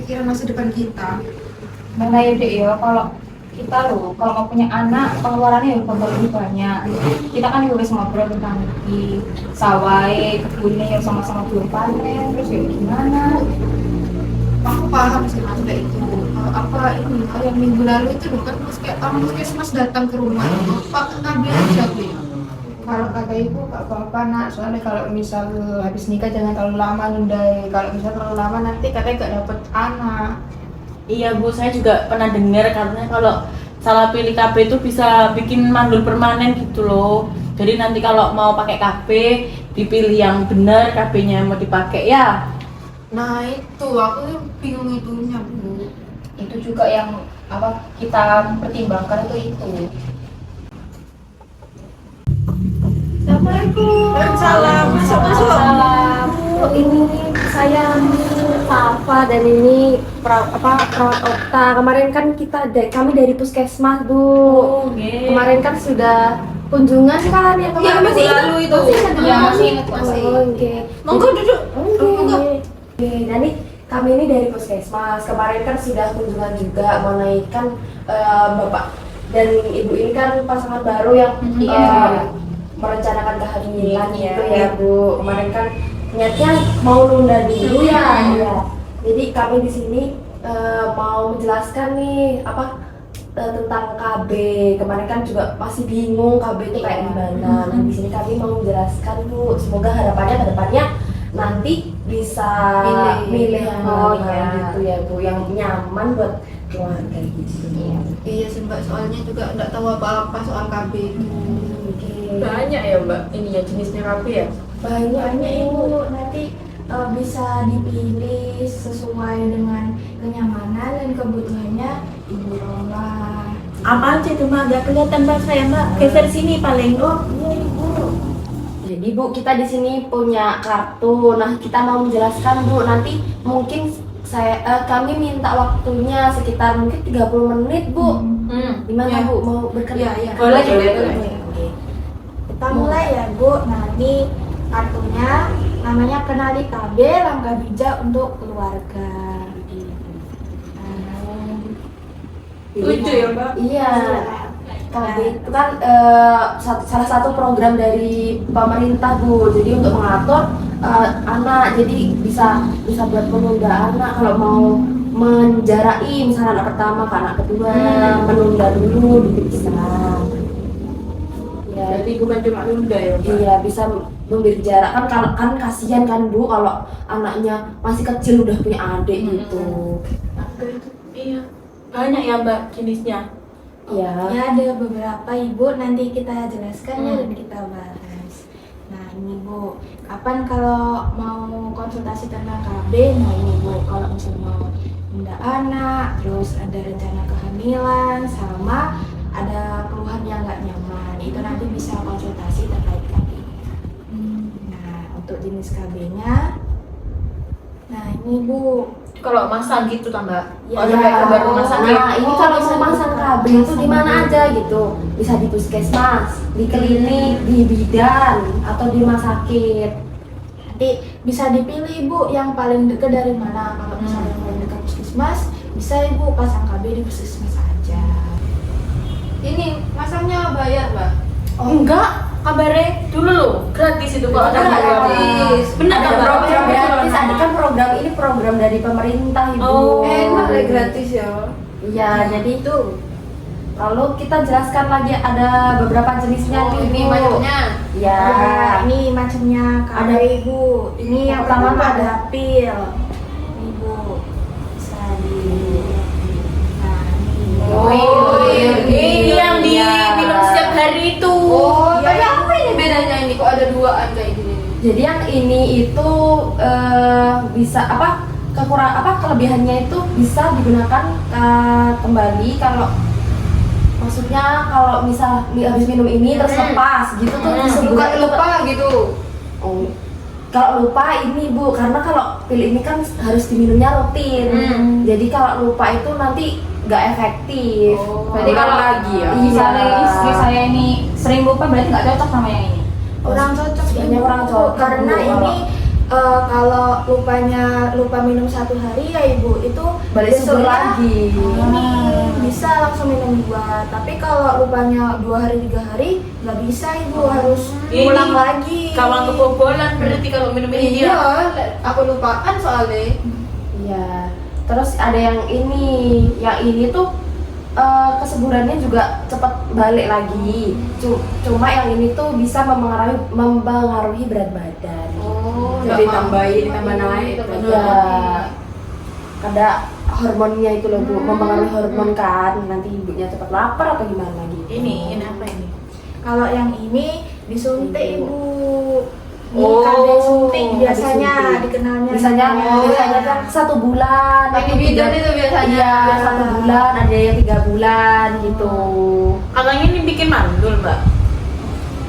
pikiran masa depan kita. Mana ya dek ya, kalau kita loh, kalau mau punya anak, pengeluarannya ya bakal lebih banyak. Kita kan juga ngobrol tentang di sawah, kebunnya yang sama-sama belum panen, terus ya gimana? Aku paham sih mas kayak itu. Apa ini yang minggu lalu itu kan mas kayak mas datang ke rumah Pak ngambil aja aku ya. Kalau kata ibu gak apa-apa nak, soalnya kalau misal habis nikah jangan terlalu lama nundai. Kalau misal terlalu lama nanti katanya gak dapet anak. Iya Bu, saya juga pernah dengar katanya kalau salah pilih KB itu bisa bikin mandul permanen gitu loh. Jadi nanti kalau mau pakai KB dipilih yang benar, KB-nya mau dipakai ya. Nah itu aku bingung itunya Bu. Itu juga yang apa kita pertimbangkan itu. Assalamualaikum. Waalaikumsalam. Masuk. Salam. Ini saya Safa dan ini perawat Okta. Kemarin kan kami dari Puskesmas, Bu. Oke. Kemarin kan sudah kunjungan kan ya Iya kemarin. masih lalu itu. Iya masih ingat masih. Oh, oke. Monggo duduk. Monggo. Oke, dan ini kami ini dari Puskesmas. Kemarin kan sudah kunjungan juga menaikkan Bapak dan Ibu ini kan pasangan baru yang merencanakan kehamilan gitu ya Bu. Kemarin kan niatnya mau nunda dulu ya. Jadi kami di sini mau menjelaskan nih tentang KB. Kemarin kan juga masih bingung KB itu kayak gimana. Nah, di sini kami mau menjelaskan Bu. Semoga harapannya ke depannya nanti bisa milih yang gitu ya Bu, yang nyaman buat keluarga gitu. Iya sih Mbak, soalnya juga nggak tahu apa-apa soal KB itu. Banyak ya Mbak, ini ya jenisnya KB ya. Banyak Ibu, nanti bisa dipilih sesuai dengan kenyamanan dan kebutuhannya Ibu Rola. Apaan sih itu Mbak? Gak kelihatan Mbak saya Mbak. Geser sini paling. Oh iya Ibu. Jadi Bu, kita di sini punya kartu. Nah, kita mau menjelaskan Bu, nanti mungkin kami minta waktunya sekitar mungkin 30 menit Bu. Gimana Ya. Bu, mau berkenan? Iya. Boleh. Oke. Kita mulai ya Bu. Nah ini kartunya namanya Kenali KB, Langkah Bijak untuk Keluarga. Lucu ya Mbak. Iya. KB itu kan salah satu program dari pemerintah Bu. Jadi untuk mengatur anak, jadi bisa buat menunda anak kalau mau menjarai misalnya anak pertama ke anak kedua, menunda dulu bisa. Ya, Jadi bukan cuma nunda ya Mbak. iya bisa memberi jarak kan kasihan kan Bu kalau anaknya masih kecil udah punya adik gitu. Iya. Banyak ya Mbak jenisnya. Iya. Ya ada beberapa Ibu, nanti kita jelaskan ya dan kita bahas. Nah ini Bu, kapan kalau mau konsultasi tentang KB? Nah ini Bu, kalau misalnya mau nunda anak, terus ada rencana kehamilan, sama ada keluhan yang nggak nyaman, itu nanti bisa konsultasi terkait KB. Nah untuk jenis KB-nya, nah ini Bu. Kalau masang gitu kan Mbak. Ya, Ada kayak kabar rumah sakit. Nah, ini kalau mau masang KB itu di mana aja gitu. Bisa di puskesmas, di klinik, di bidan, atau di rumah sakit. Nanti bisa dipilih Bu yang paling dekat dari mana. Kalau misalnya yang paling dekat puskesmas, bisa Ibu pasang KB di puskesmas aja. Ini masangnya bayar Mbak? Enggak, kabarnya dulu loh gratis itu kalau ada Gratis. Benar Ada kan Mbak? program gratis, ada kan program ini program dari pemerintah Ibu. Oh, Enak ya gratis ya. Iya, jadi itu. Lalu kita jelaskan lagi ada beberapa jenisnya Oh, nih, ini Bu. macamnya. Ya. Nah, ini macamnya KB Ada. Ibu. Ini yang pertama tuh ada pil. Ibu bisa di. Nah, Ini yang diminum setiap hari itu. Oh, Iya, tapi apa ini bedanya ini kok ada duaan kayak gini? Jadi yang ini itu bisa kelebihannya itu bisa digunakan kembali kalau maksudnya kalau misal habis minum ini terus lepas gitu tuh Bukan lupa gitu. Oh. Kalau lupa ini Bu, karena kalau pil ini kan harus diminumnya rutin. Jadi kalau lupa itu nanti nggak efektif. Berarti kalau lagi ya. misalnya Iya. istri saya ini sering lupa berarti nggak cocok sama yang ini. kurang cocok Sebenarnya Ibu. kurang cocok, karena Bu, ini kalau lupa minum 1 hari ya ibu, itu Balik subur besoknya lagi. ini bisa langsung minum 2. Tapi kalau lupanya 2 hari 3 hari nggak bisa ibu, harus Ini ulang lagi. Kawan kebobolan berarti kalau minum ini Iya, dia. aku lupaan soalnya. Iya. Terus ada yang ini tuh kesuburannya juga cepat balik lagi. Cuma yang ini tuh bisa mempengaruhi berat badan. Oh, Jadi tambah naik. Iya. Ada hormonnya itu loh Bu, mempengaruhi hormon kan. Nanti ibunya cepat lapar atau gimana gitu. Ini apa ini? Kalau yang ini disuntik Ibu. ibu. Oh, KB suntik biasanya disuntik. dikenalnya. Misalnya namanya. kan 1 bulan. Yang di atau bidan 3 itu biasanya. Iya, 1 bulan, ada yang 3 bulan gitu. Katanya ini bikin mandul, Mbak.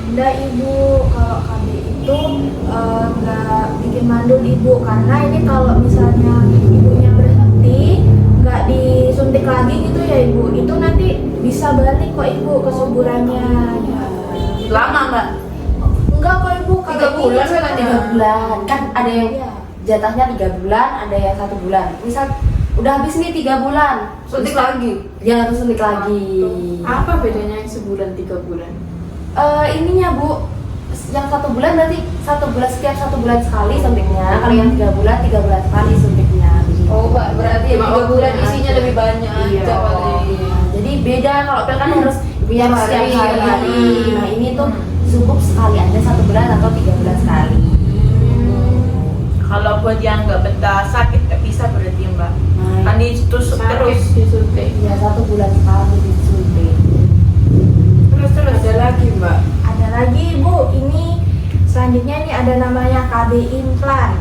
Enggak ibu, kalau KB itu nggak bikin mandul ibu, karena ini kalau misalnya ibunya berhenti nggak disuntik lagi gitu ya ibu, itu nanti bisa balik kok ibu kesuburannya. Ya. Lama, Mbak. Enggak kok ibu, kalau 3 bulan kan 3 bulan. Kan ada yang Iya. jatahnya 3 bulan, ada yang 1 bulan. Misal udah habis nih 3 bulan, Suntik Misal- lagi. Ya harus suntik lagi. Apa bedanya yang sebulan 3 bulan? Ininya Bu, yang 1 bulan berarti 1 bulan, setiap 1 bulan sekali suntiknya. Kalau yang 3 bulan 3 bulan sekali suntiknya. Oh, Mbak, berarti 3 bulan isinya lebih banyak Iya. aja paling. Jadi beda, kalau pil kan harus ibunya harus Tiap setiap hari. hari. Nah ini tuh cukup sekali aja 1 bulan atau 3 bulan sekali. Kalau buat yang nggak betah sakit nggak bisa berarti, Mbak. Nah, Kan ditusuk Sakit terus. disuntik. ya 1 bulan sekali disuntik. Terus ada lagi Mbak. Ada lagi ibu, ini selanjutnya ini ada namanya KB implan.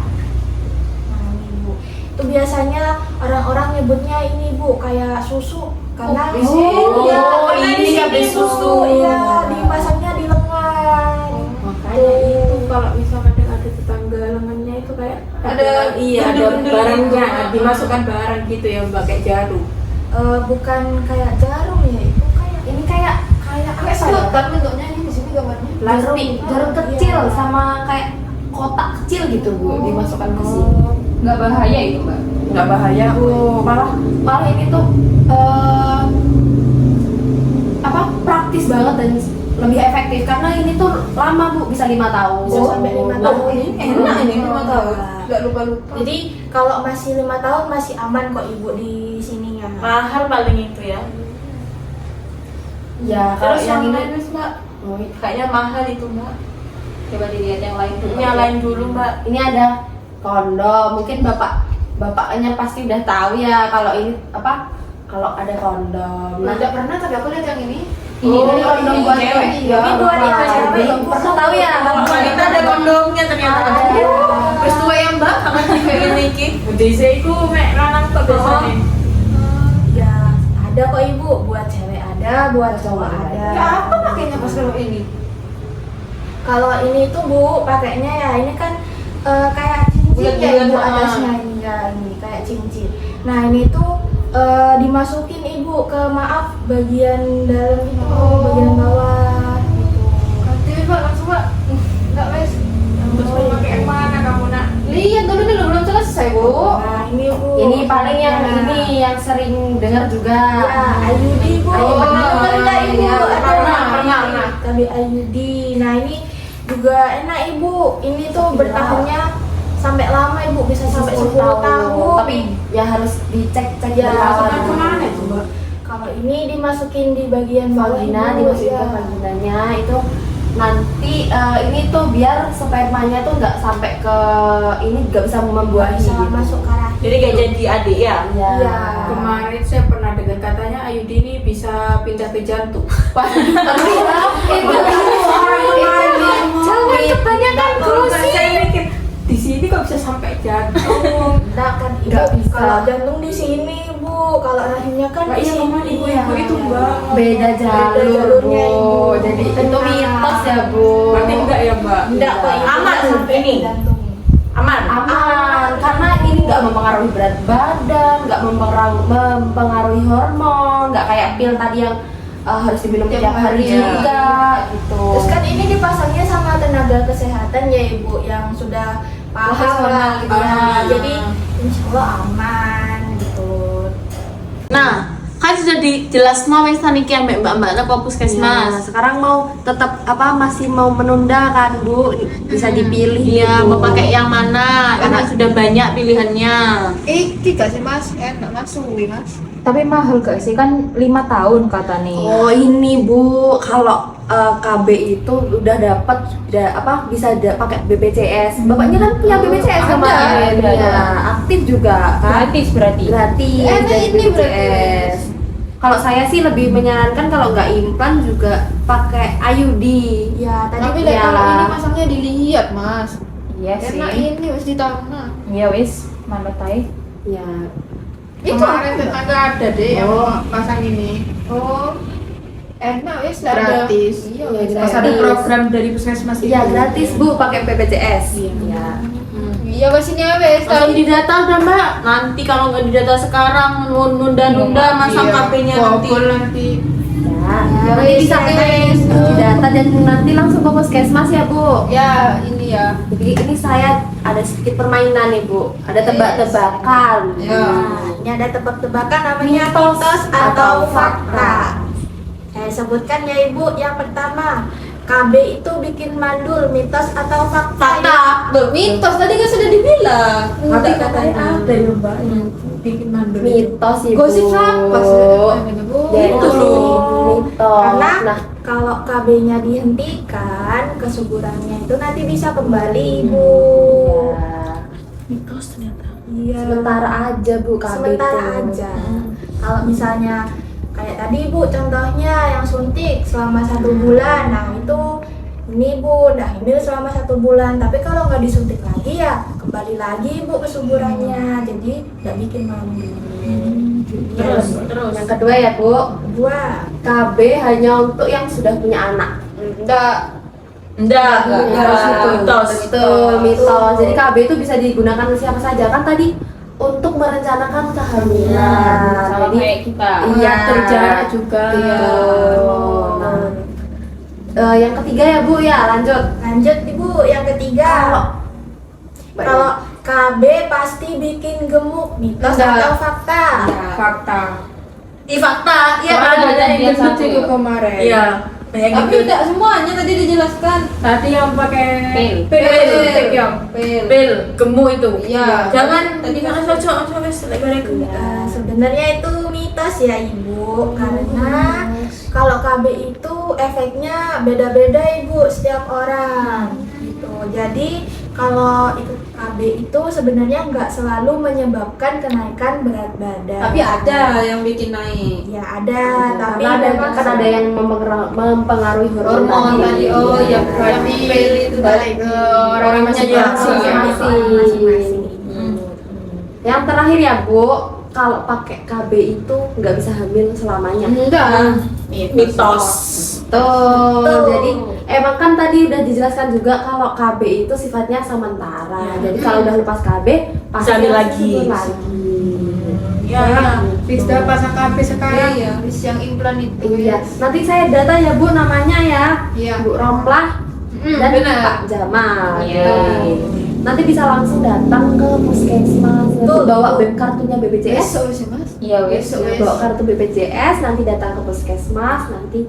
Nah ini ibu, itu biasanya orang-orang nyebutnya ini bu kayak susu, karena Oh, karena ini di sini, KB Bu. susu. Iya, dipasangnya di lengan. Makanya itu kalau misalkan ada tetangga lengannya itu kayak iya ada bendel-bendel barangnya, gitu. dimasukkan barang gitu ya Mbak, kayak jarum. Bukan kayak jarum ya, itu kayak Ini kayak Kayak apa ya? sedotan bentuknya ini di sini gambarnya. Jarum kecil Iya. sama kayak kotak kecil gitu Bu, dimasukkan ke sini. Nggak bahaya itu mbak? Nggak bahaya Bu. Malah ini tuh praktis banget dan lebih efektif karena ini tuh lama Bu, bisa 5 tahun. bisa sampai 5 Oh, tahun. Enak ini 5 tahun. Enggak lupa-lupa. Jadi kalau masih 5 tahun masih aman kok ibu di sininya. Mahal paling itu ya. Ya, kalau Terus yang ini lain, Mbak. Kayaknya mahal itu, Mbak. Coba dilihat yang lain dulu. Nyalain dulu, Mbak. ini ada kondom. Mungkin bapaknya pasti udah tahu ya kalau ini apa? Kalau ada kondom. Nah, Enggak pernah tapi aku lihat yang ini. ini Oh, kondom ini buat cewek. cewek. Iya, Ini buat buat cewek. cewek. Pernah tahu ya kalau Wanita ada kondomnya ternyata. Ada. Terus tuh ya, Mbak, kapan dipengin iki? Desa itu mek lanang kok biasanya. Ya ada kok ibu, buat cewek ada, buat cowok ada. Ya apa pakainya pas kalau ini? Kalau ini tuh bu, pakainya ya ini kan kayak cincin ya Bulat-bulat, ibu ah. atasnya ini ya ini kayak cincin. Nah ini tuh dimasukin ibu ke bagian dalam itu, bagian bawah gitu. Nanti Pak langsung Pak. Enggak wes. Terus mau pakai yang mana kamu nak? Lihat dulu belum selesai, Bu. Nah ini bu. ini paling yang Nah. ini yang sering dengar juga. Ya, IUD bu. Oh, Pernah dengar nggak ibu? iya, Ada tapi IUD. Nah ini juga enak ibu. Ini tuh bertahannya sampai lama ibu, bisa sampai 10 tahun. Tapi ya harus dicek Ya, berawal Masukkan dulu. kemana itu Mbak? kalau ini dimasukin di bagian bawah Vagina, ibu, dimasukin ya. ke vaginanya itu nanti ini tuh biar spermanya tuh nggak sampai ke ini, nggak bisa membuahi Bisa gitu. masuk ke rahim. Jadi nggak jadi adik ya? Iya. Iya. Kemarin saya pernah dengar katanya IUD ini bisa pindah ke jantung. Jangan kebanyakan gosip. Saya mikir di sini kok bisa sampai jantung. Enggak kan ibu, Nggak bisa. kalau jantung di sini bu, kalau rahimnya kan Nah, di iya sini. kemarin ibu-ibu itu Mbak. Beda jalur, jalurnya, Bu. Ibu. Jadi itu Tenang. mitos ya, Bu. Berarti enggak ya Mbak? Enggak kok ibu, Aman nggak sampai ini. di jantung. Aman. Aman, karena ini nggak mempengaruhi berat badan, nggak mempengaruhi hormon, nggak kayak pil tadi yang harus diminum Tiap tiap hari hari, juga gitu. Terus kan ini dipasangnya sama tenaga kesehatan ya ibu, yang sudah paham lah gitu ya. Ah. Jadi insya Allah aman gitu. Nah, kan sudah dijelas mau wis niki ambek mbak-mbak apa puskesmas. Sekarang mau tetap masih mau menunda kan Bu? Bisa dipilih Iya, gitu. mau pakai yang mana? Karena sudah banyak pilihannya. Iki gak sih mas, enak mas, suwi mas. Tapi mahal gak sih, kan 5 tahun kata nih. Oh ini Bu, kalau KB itu udah dapat bisa pakai BPJS. Bapaknya kan punya BPJS kemarin, ada. ya aktif juga kan? Gratis berarti. Gratis Enak dari ini BPJS. Kalau saya sih lebih menyarankan kalau nggak implan juga pakai IUD. Ya tadi Tapi Iya. kalau ini masangnya dilihat mas. Iya sih. Enak ini wis di tangan. Ya wis, manut ae. Ya. Itu Kemarin tetangga ada deh yang mau pasang ini. Oh, enak wis Gratis. Iya, Iya, wis Pas ada program dari puskesmas itu. Iya gratis Bu pakai BPJS. Iya. Iya wis ini wis. Langsung didata udah mbak. Nanti kalau nggak didata sekarang nunda-nunda masang KP-nya nanti. Bobol nanti. Ya, nanti wis, bisa wis. didata dan nanti langsung ke puskesmas ya Bu. Ya ini ya. Jadi ini saya ada sedikit permainan nih Bu. Ada tebak-tebakan. Ya. Nah, ini ada tebak-tebakan namanya mitos atau fakta. Saya sebutkan ya Ibu. Yang pertama, KB itu bikin mandul, mitos atau fakta? Fakta. Mitos tadi kan sudah dibilang. Tapi katanya ada ya Mbak yang bikin mandul. Mitos Ibu. Gosip siapa sih? Ya itu Betul. mitos. Karena Nah, kalau KB-nya dihentikan, kesuburannya itu nanti bisa kembali Ibu. ya, Mitos ternyata. Iya. sementara aja Bu KB Sementara itu. aja. Kalau misalnya kayak tadi Bu, contohnya yang suntik selama 1 bulan, nah itu ini Bu udah hamil selama 1 bulan, tapi kalau nggak disuntik lagi ya kembali lagi Bu kesuburannya, jadi nggak bikin mandul. Terus yang kedua ya Bu, Kedua, KB hanya untuk yang sudah punya anak. Enggak. Enggak. Mitos. Betul, mitos. Jadi KB itu bisa digunakan siapa saja kan tadi untuk merencanakan kehamilan. Sama Jadi kayak kita. iya kerja juga. Betul. Nah, yang ketiga ya Bu ya, lanjut. lanjut Ibu yang ketiga. Kalau KB pasti bikin gemuk, mitos Enggak. atau fakta? Fakta. Fakta. Iya Soalnya ada yang yang gendut satu. itu kemarin. Iya. Banyak Tapi gitu. enggak semuanya tadi dijelaskan. Tadi yang pakai Pil. suntik yang. Pil, gemuk itu. Iya. Jangan tadi kan cocok wis lek bareng gemuk. Ya, sebenarnya itu mitos ya Ibu, karena kalau KB itu efeknya beda-beda Ibu setiap orang gitu. Jadi kalau itu KB itu sebenarnya nggak selalu menyebabkan kenaikan berat badan. Tapi ada yang bikin naik. Ya ada, tapi Karena ada memang kan ada yang mempengaruhi hormon Hormon tadi. Oh ya berarti pil itu balik ke orang masing-masing. Yang terakhir ya Bu, kalau pakai KB itu nggak bisa hamil selamanya. Enggak. Mitos. Tuh, Tuh. jadi emang kan tadi udah dijelaskan juga kalau KB itu sifatnya sementara. Jadi kalau udah lepas KB pasti Bisa hamil langsung lagi. subur lagi. Iya, iya. Fix dah pasang KB sekarang. Iya, wis yang implan itu. Iya, nanti saya data ya Bu namanya ya, Iya. Bu Romplah dan benar. Pak Jamal. Iya. Nanti bisa langsung datang ke puskesmas, nanti bawa kartunya BPJS. Besok sih mas. Iya wis. Besok wis. Bawa kartu BPJS, nanti datang ke puskesmas, nanti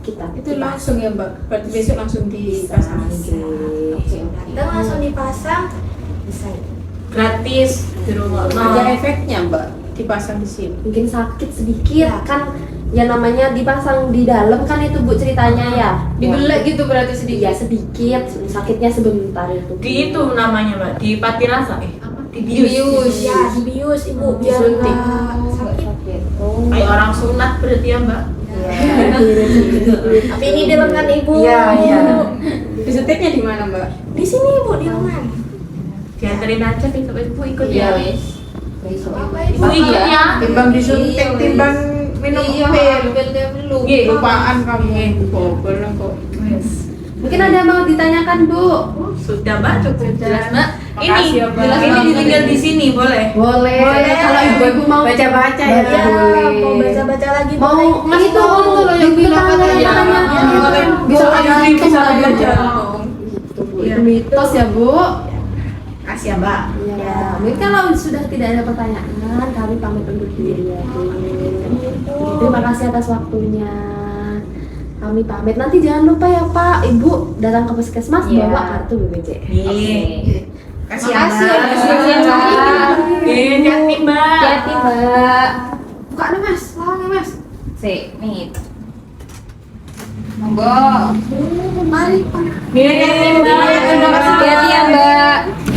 kita Itu langsung ya Mbak. Berarti besok langsung dipasang. Datang langsung dipasang bisa. Gratis di rumah. Ada efeknya Mbak dipasang di sini. Mungkin sakit sedikit kan, ya namanya dipasang di dalam kan itu Bu ceritanya ya. Dibelek gitu berarti Iya sedikit. sedikit, sakitnya sebentar itu. Di itu namanya mbak, di pati rasa apa? Di Dibius. Ya dibius Ibu biar Disuntik. nggak sakit. Oh. Kayak orang sunat berarti ya mbak. Tapi ini di lengan Ibu. Iya, iya. Disuntiknya di mana Mbak? Di sini Ibu di lengan. Dianterin aja besok ibu ikut Iya ya. wis. Apa Ibu ikut ya. Timbang disuntik, Iya, timbang minum Iya, pil. pilnya belum. Iya. Lupaan kamu. Bobol lah kok. Mungkin ada yang mau ditanyakan Bu? Sudah mbak, cukup jelas mbak. Ini, Makasih ya, Mbak. ini ditinggal di sini boleh. Boleh. Kalau ibu-ibu mau Baca-baca ya. Ya, boleh. mau baca-baca lagi Mau boleh. ngasih Itu tahu loh yang bilang katanya. Bisa Bisa ada bisa bisa belajar. Itu mitos ya Bu. Kasih ya Mbak. Ya, mungkin kalau sudah tidak ada pertanyaan, kami pamit undur diri ya Bu. Terima kasih atas waktunya. Kami pamit. Nanti jangan lupa ya Pak, Ibu datang ke puskesmas Iya. bawa kartu BPJS. Kasih ya Makasih Mbak. ya, Hati Mbak. Hati Mbak. Buka nih Mas, mau nih Mas. Sik, nih. Monggo. Mari. Hati Mbak. Hati ya Mbak.